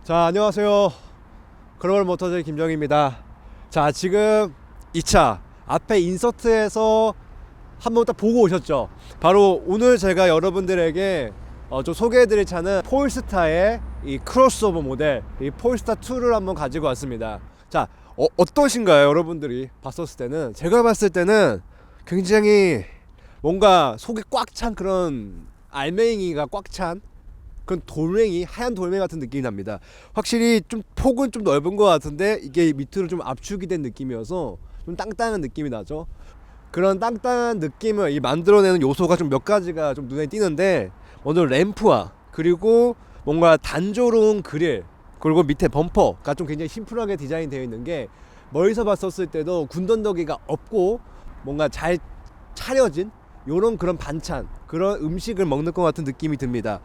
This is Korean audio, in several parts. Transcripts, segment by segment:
자, 안녕하세요. 글로벌 모터즈 김정입니다. 자, 지금 이 차 앞에 인서트에서 한번 딱 보고 오셨죠? 바로 오늘 제가 여러분들에게 좀 소개해드릴 차는 폴스타의 이 크로스오버 모델, 이 폴스타 2를 한번 가지고 왔습니다. 자, 어떠신가요? 여러분들이 봤었을 때는, 제가 봤을 때는 굉장히 뭔가 속이 꽉 찬 그런 알맹이가 꽉 찬 그런 돌멩이, 하얀 돌멩이 같은 느낌이 납니다. 확실히 좀 폭은 좀 넓은 것 같은데 이게 밑으로 좀 압축이 된 느낌이어서 좀 땅땅한 느낌이 나죠. 그런 땅땅한 느낌을 만들어내는 요소가 좀 몇 가지가 좀 눈에 띄는데, 먼저 램프와 그리고 뭔가 단조로운 그릴, 그리고 밑에 범퍼가 좀 굉장히 심플하게 디자인 되어 있는 게 멀리서 봤었을 때도 군더더기가 없고 뭔가 잘 차려진 요런 그런 반찬, 그런 음식을 먹는 것 같은 느낌이 듭니다.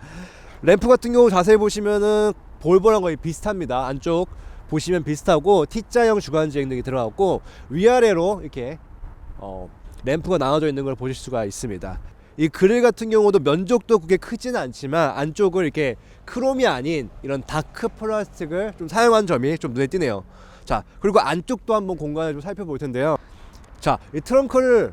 램프 같은 경우 자세히 보시면은 볼버랑 거의 비슷합니다. 안쪽 보시면 비슷하고 T자형 주간주행 등이 들어갔고, 위아래로 이렇게 램프가 나눠져 있는 걸 보실 수가 있습니다. 이 그릴 같은 경우도 면적도 그게 크지는 않지만 안쪽을 이렇게 크롬이 아닌 이런 다크 플라스틱을 좀 사용한 점이 좀 눈에 띄네요. 자, 그리고 안쪽도 한번 공간을 좀 살펴볼 텐데요. 자, 이 트렁크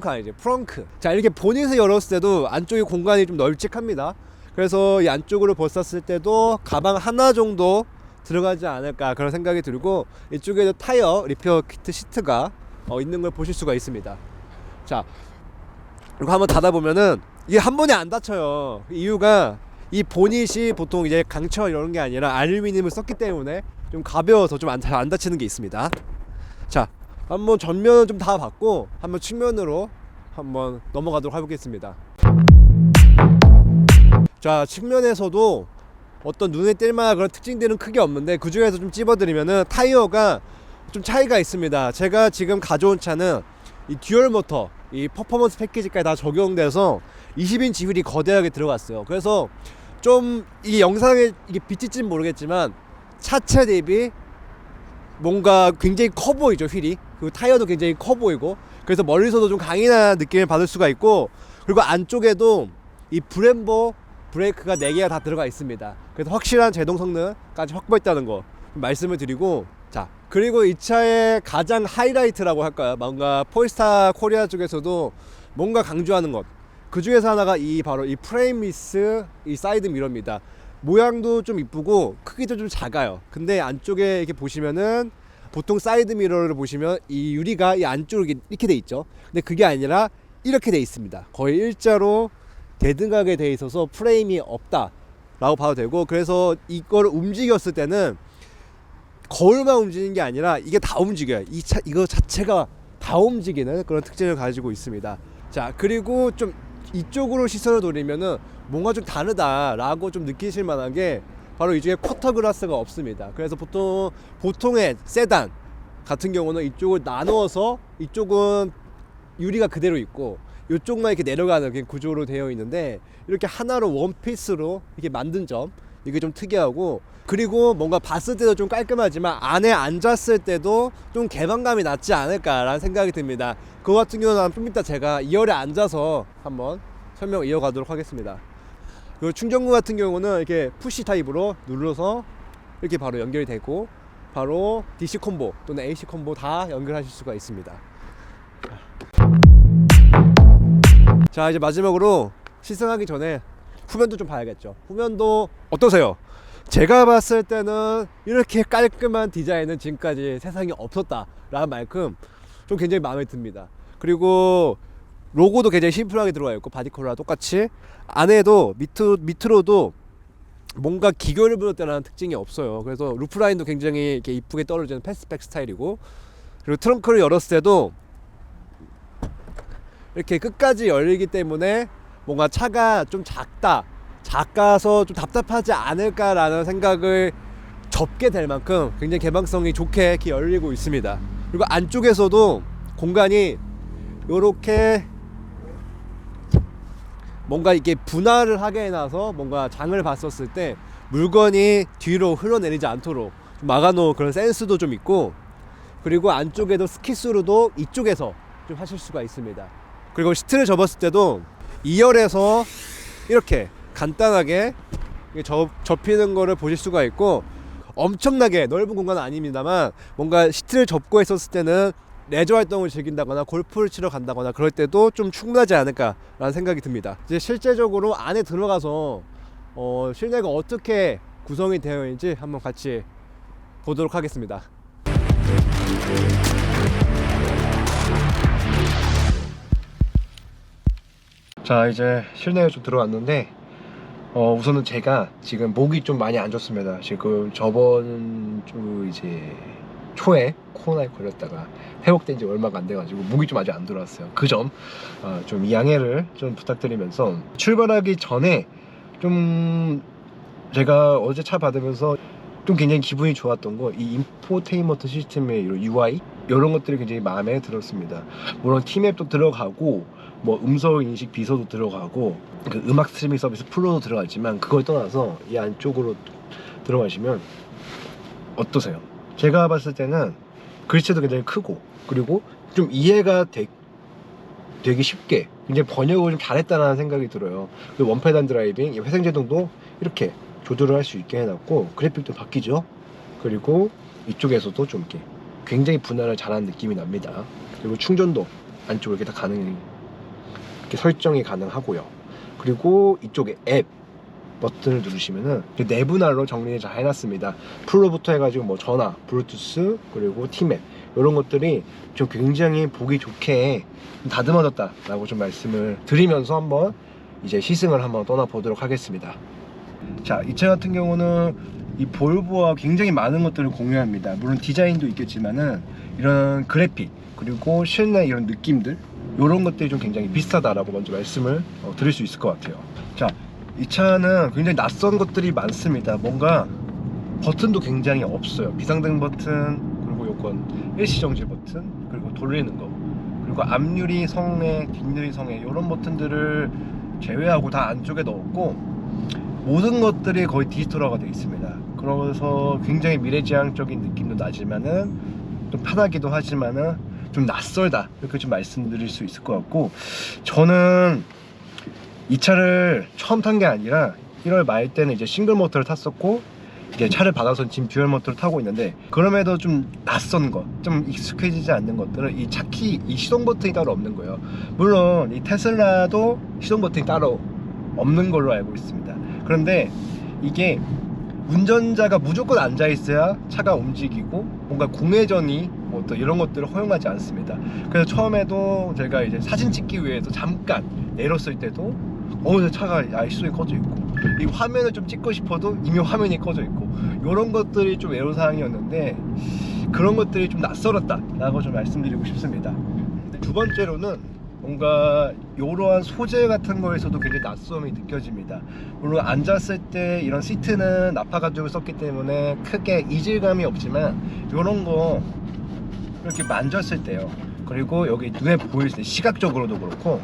아니지, 프렁크. 자, 이렇게 보닛을 열었을 때도 안쪽에 공간이 좀 널찍합니다. 그래서 이 안쪽으로 벗었을 때도 가방 하나 정도 들어가지 않을까 그런 생각이 들고, 이쪽에도 타이어 리페어 키트 시트가 있는 걸 보실 수가 있습니다. 자, 그리고 한번 닫아보면은 이게 한 번에 안 닫혀요. 이유가 이 보닛이 보통 이제 강철 이런 게 아니라 알루미늄을 썼기 때문에 좀 가벼워서 좀 잘 안 닫히는 게 있습니다. 자, 한번 전면은 좀 다 봤고 한번 측면으로 한번 넘어가도록 해보겠습니다. 자, 측면에서도 어떤 눈에 띌 만한 그런 특징들은 크게 없는데, 그 중에서 좀 찝어드리면은 타이어가 좀 차이가 있습니다. 제가 지금 가져온 차는 이 듀얼 모터, 이 퍼포먼스 패키지까지 다 적용돼서 20인치 휠이 거대하게 들어갔어요. 그래서 좀 이 영상에 이게 비칠지는 모르겠지만 차체 대비 뭔가 굉장히 커 보이죠, 휠이. 그리고 타이어도 굉장히 커 보이고, 그래서 멀리서도 좀 강인한 느낌을 받을 수가 있고, 그리고 안쪽에도 이 브렘보 브레이크가 4개가 다 들어가 있습니다. 그래서 확실한 제동 성능까지 확보했다는 거 말씀을 드리고, 자, 그리고 이 차의 가장 하이라이트라고 할까요? 뭔가 폴스타 코리아 쪽에서도 뭔가 강조하는 것, 그 중에서 하나가 바로 이 프레임리스 이 사이드 미러입니다. 모양도 좀 이쁘고 크기도 좀 작아요. 근데 안쪽에 이렇게 보시면은 보통 사이드 미러를 보시면 이 유리가 이 안쪽으로 이렇게 돼 있죠. 근데 그게 아니라 이렇게 돼 있습니다. 거의 일자로 대등하게 돼 있어서 프레임이 없다 라고 봐도 되고, 그래서 이거를 움직였을 때는 거울만 움직이는 게 아니라 이게 다 움직여요. 이거 자체가 다 움직이는 그런 특징을 가지고 있습니다. 자, 그리고 좀 이쪽으로 시선을 돌리면은 뭔가 좀 다르다라고 좀 느끼실 만한 게 바로 이쪽에 쿼터 글라스가 없습니다. 그래서 보통의 세단 같은 경우는 이쪽을 나누어서 이쪽은 유리가 그대로 있고 이쪽만 이렇게 내려가는 구조로 되어 있는데, 이렇게 하나로 원피스로 이렇게 만든 점, 이게 좀 특이하고, 그리고 뭔가 봤을 때도 좀 깔끔하지만 안에 앉았을 때도 좀 개방감이 낮지 않을까라는 생각이 듭니다. 그거 같은 경우는 좀 이따 제가 2열에 앉아서 한번 설명 이어가도록 하겠습니다. 그리고 충전구 같은 경우는 이렇게 푸시 타입으로 눌러서 이렇게 바로 연결이 되고, 바로 DC 콤보 또는 AC 콤보 다 연결하실 수가 있습니다. 자, 이제 마지막으로 시승하기 전에 후면도 좀 봐야겠죠. 후면도 어떠세요? 제가 봤을 때는 이렇게 깔끔한 디자인은 지금까지 세상에 없었다 라는 만큼 좀 굉장히 마음에 듭니다. 그리고 로고도 굉장히 심플하게 들어가 있고, 바디컬러랑 똑같이 안에도 밑으로도 뭔가 기교를 부렸다는 특징이 없어요. 그래서 루프라인도 굉장히 이렇게 이쁘게 떨어지는 패스트백 스타일이고, 그리고 트렁크를 열었을 때도 이렇게 끝까지 열리기 때문에 뭔가 차가 좀 작아서 좀 답답하지 않을까라는 생각을 접게 될 만큼 굉장히 개방성이 좋게 이렇게 열리고 있습니다. 그리고 안쪽에서도 공간이 요렇게 뭔가 이렇게 분할을 하게 해놔서 뭔가 장을 봤었을 때 물건이 뒤로 흘러내리지 않도록 좀 막아놓은 그런 센스도 좀 있고, 그리고 안쪽에도 스키스루도 이쪽에서 좀 하실 수가 있습니다. 그리고 시트를 접었을 때도 2열에서 이렇게 간단하게 접히는 거를 보실 수가 있고, 엄청나게 넓은 공간은 아닙니다만 뭔가 시트를 접고 했었을 때는 레저 활동을 즐긴다거나 골프를 치러 간다거나 그럴 때도 좀 충분하지 않을까라는 생각이 듭니다. 이제 실제적으로 안에 들어가서 실내가 어떻게 구성이 되어 있는지 한번 같이 보도록 하겠습니다. 자, 이제 실내에 좀 들어왔는데 우선은 제가 지금 목이 좀 많이 안 좋습니다. 지금 저번 주 이제 초에 코로나에 걸렸다가 회복된 지 얼마가 안 돼가지고 목이 좀 아직 안 들어왔어요. 그 점 좀 양해를 좀 부탁드리면서, 출발하기 전에 좀 제가 어제 차 받으면서 좀 굉장히 기분이 좋았던 거, 이 인포테인먼트 시스템의 UI 이런 것들이 굉장히 마음에 들었습니다. 물론 티맵도 들어가고 뭐 음성 인식 비서도 들어가고 그 음악 스트리밍 서비스 플로도 들어가지만, 그걸 떠나서 이 안쪽으로 들어가시면 어떠세요? 제가 봤을 때는 글씨도 굉장히 크고, 그리고 좀 이해가 되기 쉽게 굉장히 번역을 좀 잘했다는 생각이 들어요. 그리고 원패단 드라이빙, 회생제동도 이렇게 조절을 할 수 있게 해놨고, 그래픽도 바뀌죠. 그리고 이쪽에서도 좀 이렇게 굉장히 분할을 잘한 느낌이 납니다. 그리고 충전도 안쪽으로 이렇게 다 이렇게 설정이 가능하고요. 그리고 이쪽에 앱 버튼을 누르시면은 내분할로 정리를 잘 해놨습니다. 플로부터 해가지고 뭐 전화, 블루투스, 그리고 티맵 이런 것들이 좀 굉장히 보기 좋게 다듬어졌다 라고 좀 말씀을 드리면서 한번 이제 시승을 한번 떠나보도록 하겠습니다. 자, 이 차 같은 경우는 이 볼보와 굉장히 많은 것들을 공유합니다. 물론 디자인도 있겠지만은 이런 그래픽, 그리고 실내 이런 느낌들, 이런 것들이 좀 굉장히 비슷하다라고 먼저 말씀을 드릴 수 있을 것 같아요. 자, 이 차는 굉장히 낯선 것들이 많습니다. 뭔가 버튼도 굉장히 없어요. 비상등 버튼, 그리고 요건 일시정지 버튼, 그리고 돌리는 거, 그리고 앞유리 성에, 뒷유리 성에 이런 버튼들을 제외하고 다 안쪽에 넣었고, 모든 것들이 거의 디지털화가 되어 있습니다. 그러면서 굉장히 미래지향적인 느낌도 나지만은 좀 편하기도 하지만은 좀 낯설다, 이렇게 좀 말씀드릴 수 있을 것 같고, 저는 이 차를 처음 탄 게 아니라 1월 말 때는 이제 싱글 모터를 탔었고, 이제 차를 받아서 지금 듀얼 모터를 타고 있는데, 그럼에도 좀 낯선 거, 좀 익숙해지지 않는 것들은 이 차키, 이 시동 버튼이 따로 없는 거예요. 물론 이 테슬라도 시동 버튼이 따로 없는 걸로 알고 있습니다. 그런데 이게 운전자가 무조건 앉아 있어야 차가 움직이고 뭔가 공회전이 뭐 또 이런 것들을 허용하지 않습니다. 그래서 처음에도 제가 이제 사진 찍기 위해서 잠깐 내렸을 때도 차가 시동이 꺼져 있고, 이 화면을 좀 찍고 싶어도 이미 화면이 꺼져 있고, 이런 것들이 좀 애로사항이었는데 그런 것들이 좀 낯설었다 라고 좀 말씀드리고 싶습니다. 두 번째로는 뭔가 이러한 소재 같은 거에서도 굉장히 낯섦이 느껴집니다. 물론 앉았을 때 이런 시트는 나파 가죽을 썼기 때문에 크게 이질감이 없지만, 이런 거 이렇게 만졌을 때요, 그리고 여기 눈에 보일 때 시각적으로도 그렇고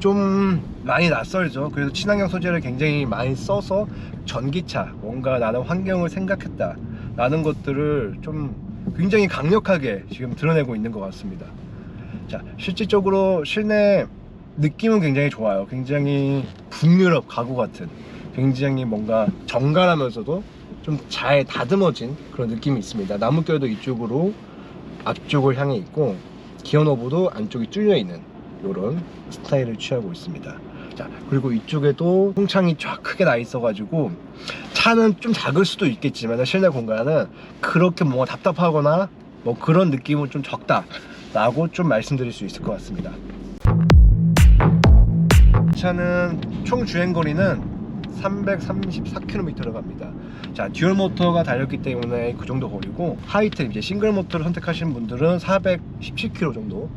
좀 많이 낯설죠. 그래서 친환경 소재를 굉장히 많이 써서 전기차, 뭔가 나는 환경을 생각했다 라는 것들을 좀 굉장히 강력하게 지금 드러내고 있는 것 같습니다. 자, 실질적으로 실내 느낌은 굉장히 좋아요. 굉장히 북유럽 가구 같은, 굉장히 뭔가 정갈하면서도 좀 잘 다듬어진 그런 느낌이 있습니다. 나뭇결도 이쪽으로 앞쪽을 향해 있고, 기어 노브도 안쪽이 뚫려 있는 이런 스타일을 취하고 있습니다. 자, 그리고 이쪽에도 통창이 쫙 크게 나 있어 가지고 차는 좀 작을 수도 있겠지만 실내 공간은 그렇게 뭔가 답답하거나 뭐 그런 느낌은 좀 적다 라고 좀 말씀드릴 수 있을 것 같습니다. 이 차는 총 주행거리는 334km를 갑니다. 자, 듀얼 모터가 달렸기 때문에 그 정도 거리고, 하이트 이제 싱글 모터를 선택하시는 분들은 417km 정도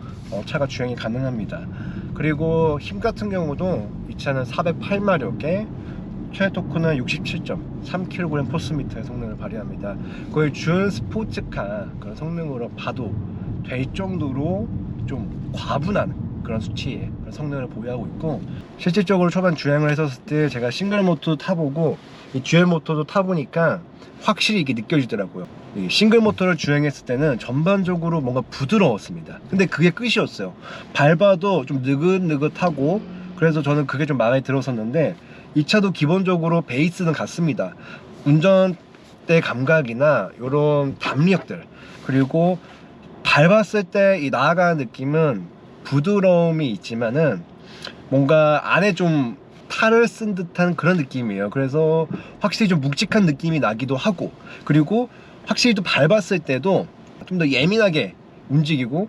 차가 주행이 가능합니다. 그리고 힘 같은 경우도 이 차는 408마력에 최대 토크는 67.3kg 포스미터의 성능을 발휘합니다. 거의 준 스포츠카 그런 성능으로 봐도 될 정도로 좀 과분한 그런 수치의 그런 성능을 보유하고 있고, 실질적으로 초반 주행을 했었을 때 제가 싱글 모터도 타보고 이 듀얼 모터도 타보니까 확실히 이게 느껴지더라고요. 이 싱글 모터를 주행했을 때는 전반적으로 뭔가 부드러웠습니다. 근데 그게 끝이었어요. 밟아도 좀 느긋느긋하고, 그래서 저는 그게 좀 마음에 들었었는데, 이 차도 기본적으로 베이스는 같습니다. 운전대 감각이나 이런 담력들, 그리고 밟았을 때 이 나아가는 느낌은 부드러움이 있지만은 뭔가 안에 좀 탈을 쓴 듯한 그런 느낌이에요. 그래서 확실히 좀 묵직한 느낌이 나기도 하고, 그리고 확실히 또 밟았을 때도 좀 더 예민하게 움직이고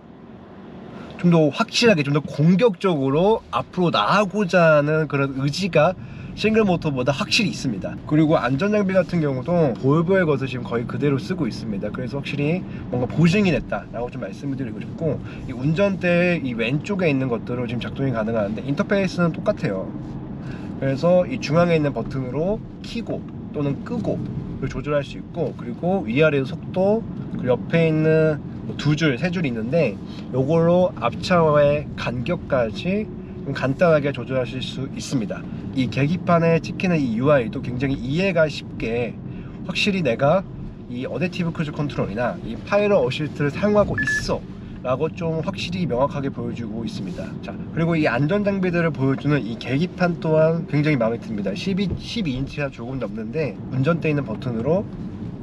좀 더 확실하게, 좀 더 공격적으로 앞으로 나가고자 하는 그런 의지가 싱글 모터보다 확실히 있습니다. 그리고 안전장비 같은 경우도 볼보의 것을 지금 거의 그대로 쓰고 있습니다. 그래서 확실히 뭔가 보증이 됐다 라고 좀 말씀을 드리고 싶고, 이 운전대 이 왼쪽에 있는 것들은 지금 작동이 가능한데 인터페이스는 똑같아요. 그래서 이 중앙에 있는 버튼으로 켜고 또는 끄고 조절할 수 있고, 그리고 위아래 속도, 그리고 옆에 있는 두 줄, 세 줄이 있는데 요걸로 앞차와의 간격까지 간단하게 조절하실 수 있습니다. 이 계기판에 찍히는 이 UI도 굉장히 이해가 쉽게, 확실히 내가 이 어댑티브 크루즈 컨트롤이나 이 파일럿 어시스트를 사용하고 있어 라고 좀 확실히 명확하게 보여주고 있습니다. 자, 그리고 이 안전장비들을 보여주는 이 계기판 또한 굉장히 마음에 듭니다. 12인치가 조금 넘는데 운전대에 있는 버튼으로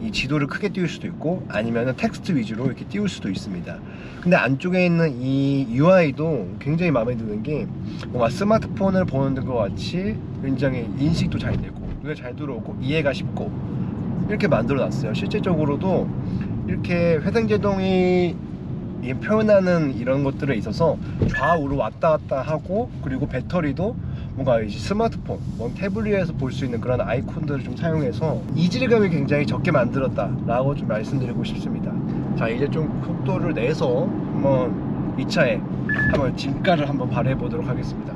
이 지도를 크게 띄울 수도 있고 아니면 텍스트 위주로 이렇게 띄울 수도 있습니다. 근데 안쪽에 있는 이 UI도 굉장히 마음에 드는 게, 뭔가 스마트폰을 보는 것 같이 굉장히 인식도 잘 되고 눈에 잘 들어오고 이해가 쉽고 이렇게 만들어 놨어요. 실제적으로도 이렇게 회생제동이 표현하는 이런 것들에 있어서 좌우로 왔다 갔다 하고, 그리고 배터리도 뭔가 이제 스마트폰, 태블릿에서 볼 수 있는 그런 아이콘들을 좀 사용해서 이질감이 굉장히 적게 만들었다 라고 좀 말씀드리고 싶습니다. 자, 이제 좀 속도를 내서 한번 이 차에 한번 진가를 한번 발휘해 보도록 하겠습니다.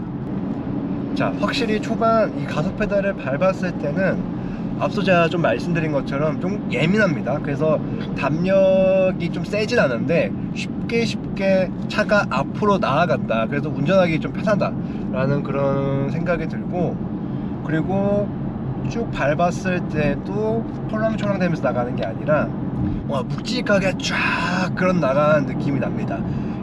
자, 확실히 초반 이 가속 페달을 밟았을 때는 앞서 제가 좀 말씀드린 것처럼 좀 예민합니다. 그래서 담력이 좀 세진 않은데 쉽게 차가 앞으로 나아간다, 그래서 운전하기 좀 편하다 라는 그런 생각이 들고, 그리고 쭉 밟았을 때도 촐랑촐랑 되면서 나가는 게 아니라 묵직하게 쫙 그런 나가는 느낌이 납니다.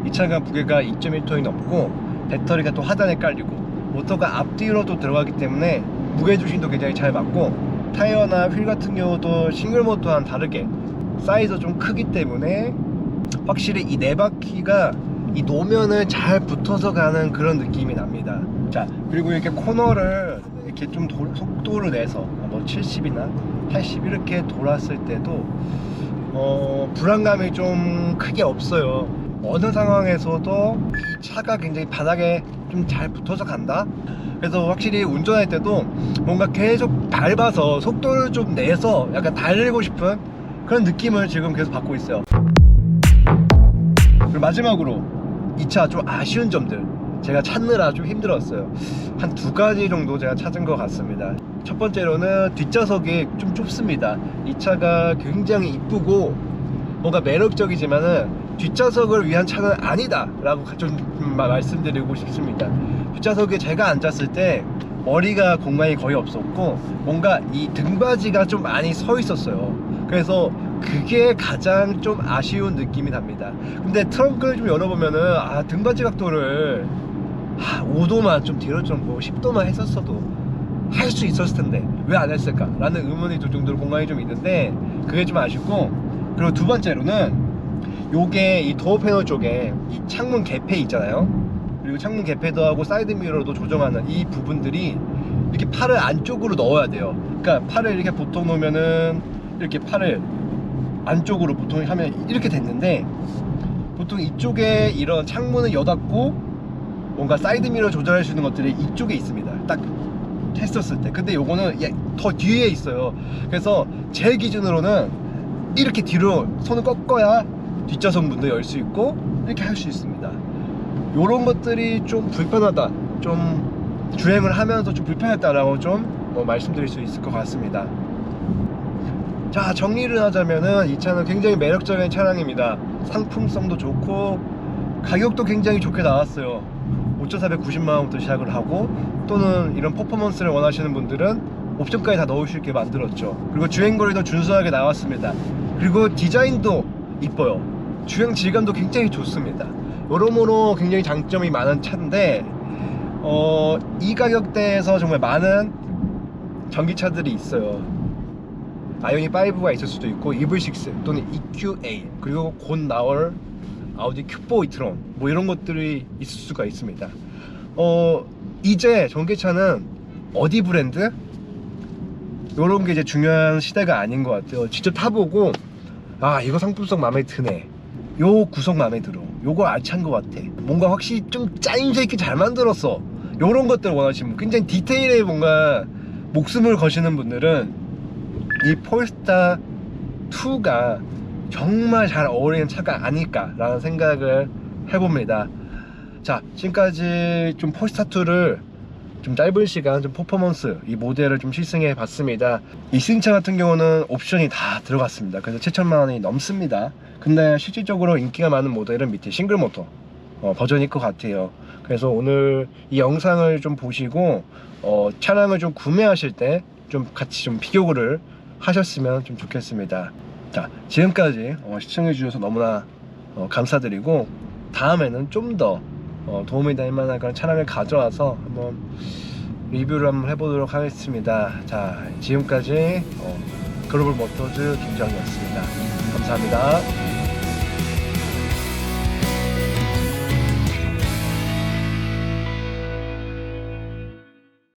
이 차가 무게가 2.1톤이 넘고 배터리가 또 하단에 깔리고 모터가 앞뒤로도 들어가기 때문에 무게중심도 굉장히 잘 맞고, 타이어나 휠 같은 경우도 싱글 모터와는 다르게 사이즈가 좀 크기 때문에 확실히 이 네 바퀴가 이 노면을 잘 붙어서 가는 그런 느낌이 납니다. 자, 그리고 이렇게 코너를 이렇게 좀 속도를 내서 70이나 80 이렇게 돌았을 때도 불안감이 좀 크게 없어요. 어느 상황에서도 이 차가 굉장히 바닥에 좀 잘 붙어서 간다? 그래서 확실히 운전할 때도 뭔가 계속 밟아서 속도를 좀 내서 약간 달리고 싶은 그런 느낌을 지금 계속 받고 있어요. 그리고 마지막으로 이 차 좀 아쉬운 점들, 제가 찾느라 좀 힘들었어요. 한 두 가지 정도 제가 찾은 것 같습니다. 첫 번째로는 뒷좌석이 좀 좁습니다. 이 차가 굉장히 이쁘고 뭔가 매력적이지만은 뒷좌석을 위한 차는 아니다 라고 좀 말씀드리고 싶습니다. 뒷좌석에 제가 앉았을 때 머리가 공간이 거의 없었고 뭔가 이 등받이가 좀 많이 서 있었어요. 그래서 그게 가장 좀 아쉬운 느낌이 납니다. 근데 트렁크를 좀 열어보면은 등받이 각도를 5도만 좀 뒤로 좀 10도만 했었어도 할 수 있었을 텐데 왜 안 했을까 라는 의문이 들 정도로 공간이 좀 있는데 그게 좀 아쉽고, 그리고 두 번째로는 요게 이 도어 패널 쪽에 이 창문 개폐 있잖아요. 그리고 창문 개폐도 하고 사이드 미러도 조정하는 이 부분들이 이렇게 팔을 안쪽으로 넣어야 돼요. 그러니까 팔을 이렇게 보통 놓으면은 이렇게 팔을 안쪽으로 보통 하면 이렇게 됐는데, 보통 이쪽에 이런 창문을 여닫고 뭔가 사이드 미러 조절할 수 있는 것들이 이쪽에 있습니다. 딱 했었을 때. 근데 요거는 더 뒤에 있어요. 그래서 제 기준으로는 이렇게 뒤로 손을 꺾어야 뒷좌석 문도 열 수 있고 이렇게 할 수 있습니다. 요런 것들이 좀 불편하다, 좀 주행을 하면서 좀 불편했다라고 좀 말씀드릴 수 있을 것 같습니다. 자, 정리를 하자면은 이 차는 굉장히 매력적인 차량입니다. 상품성도 좋고 가격도 굉장히 좋게 나왔어요. 5,490만원부터 시작을 하고, 또는 이런 퍼포먼스를 원하시는 분들은 옵션까지 다 넣을 수 있게 만들었죠. 그리고 주행거리도 준수하게 나왔습니다. 그리고 디자인도 이뻐요. 주행 질감도 굉장히 좋습니다. 여러모로 굉장히 장점이 많은 차인데 이 가격대에서 정말 많은 전기차들이 있어요. 아이오닉 5가 있을 수도 있고 EV6 또는 EQA, 그리고 곧 나올 아우디 Q4 e-tron 뭐 이런 것들이 있을 수가 있습니다. 이제 전기차는 어디 브랜드? 이런 게 이제 중요한 시대가 아닌 것 같아요. 직접 타보고 아 이거 상품성 마음에 드네, 요 구성 마음에 들어, 요거 알찬 것 같아, 뭔가 확실히 좀 짜임새 있게 잘 만들었어, 요런 것들 원하시면, 굉장히 디테일에 뭔가 목숨을 거시는 분들은 이 폴스타 2가 정말 잘 어울리는 차가 아닐까 라는 생각을 해봅니다. 자, 지금까지 좀 폴스타 2를 좀 짧은 시간 좀 퍼포먼스 이 모델을 좀 시승해 봤습니다. 이 시승차 같은 경우는 옵션이 다 들어갔습니다. 그래서 7천만 원이 넘습니다. 근데 실질적으로 인기가 많은 모델은 밑에 싱글 모터 버전일 것 같아요. 그래서 오늘 이 영상을 좀 보시고 차량을 좀 구매하실 때 좀 같이 좀 비교를 하셨으면 좀 좋겠습니다. 자, 지금까지 시청해 주셔서 너무나 감사드리고, 다음에는 좀 더 도움이 될 만한 그런 차량을 가져와서 한번 리뷰를 한번 해보도록 하겠습니다. 자, 지금까지 글로벌 모터즈 김정희였습니다. 감사합니다.